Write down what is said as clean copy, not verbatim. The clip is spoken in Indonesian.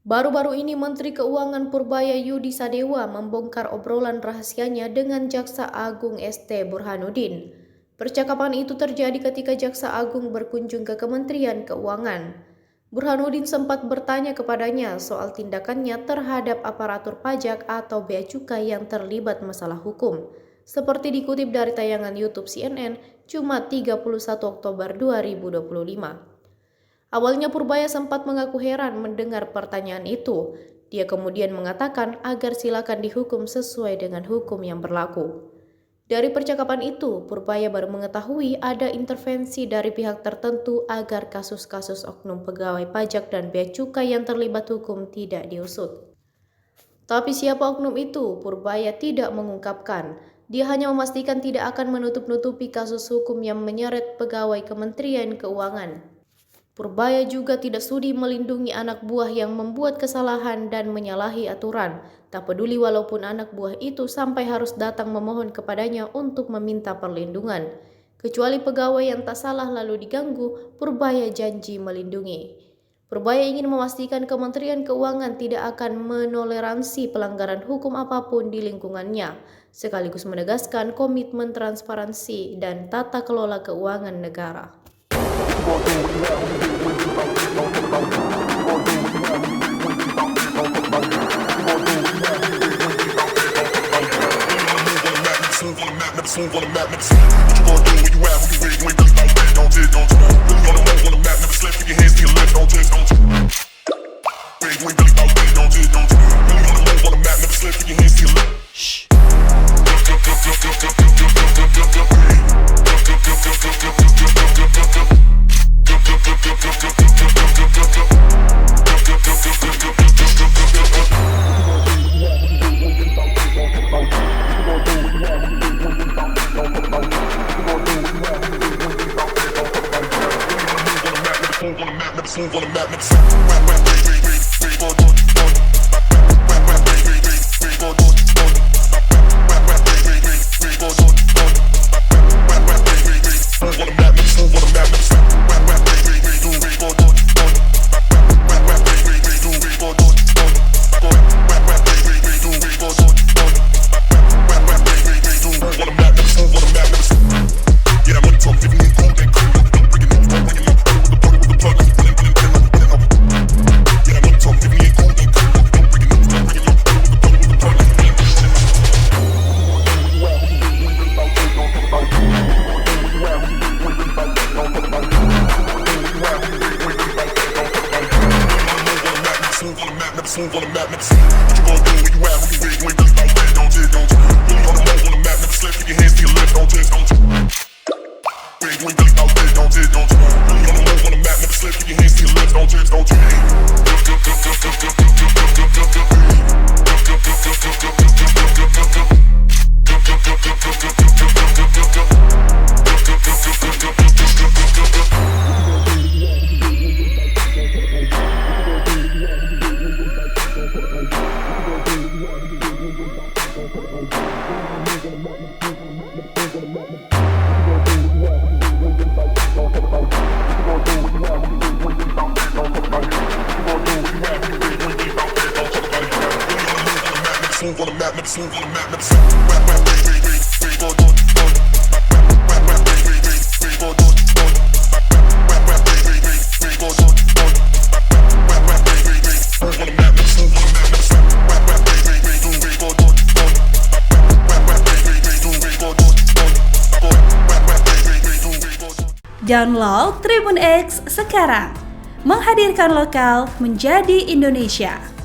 Baru-baru ini Menteri Keuangan Purbaya Yudi Sadewa membongkar obrolan rahasianya dengan Jaksa Agung ST Burhanuddin. Percakapan itu terjadi ketika Jaksa Agung berkunjung ke Kementerian Keuangan. Burhanuddin sempat bertanya kepadanya soal tindakannya terhadap aparatur pajak atau bea cukai yang terlibat masalah hukum. Seperti dikutip dari tayangan YouTube CNN, Jumat 31 Oktober 2025. Awalnya Purbaya sempat mengaku heran mendengar pertanyaan itu. Dia kemudian mengatakan agar silakan dihukum sesuai dengan hukum yang berlaku. Dari percakapan itu, Purbaya baru mengetahui ada intervensi dari pihak tertentu agar kasus-kasus oknum pegawai pajak dan bea cukai yang terlibat hukum tidak diusut. Tapi siapa oknum itu? Purbaya tidak mengungkapkan. Dia hanya memastikan tidak akan menutup-nutupi kasus hukum yang menyeret pegawai Kementerian Keuangan. Purbaya juga tidak sudi melindungi anak buah yang membuat kesalahan dan menyalahi aturan. Tak peduli walaupun anak buah itu sampai harus datang memohon kepadanya untuk meminta perlindungan. Kecuali pegawai yang tak salah lalu diganggu, Purbaya janji melindungi. Purbaya ingin memastikan Kementerian Keuangan tidak akan menoleransi pelanggaran hukum apapun di lingkungannya, sekaligus menegaskan komitmen transparansi dan tata kelola keuangan negara. Download Tribun X sekarang, menghadirkan lokal menjadi Indonesia.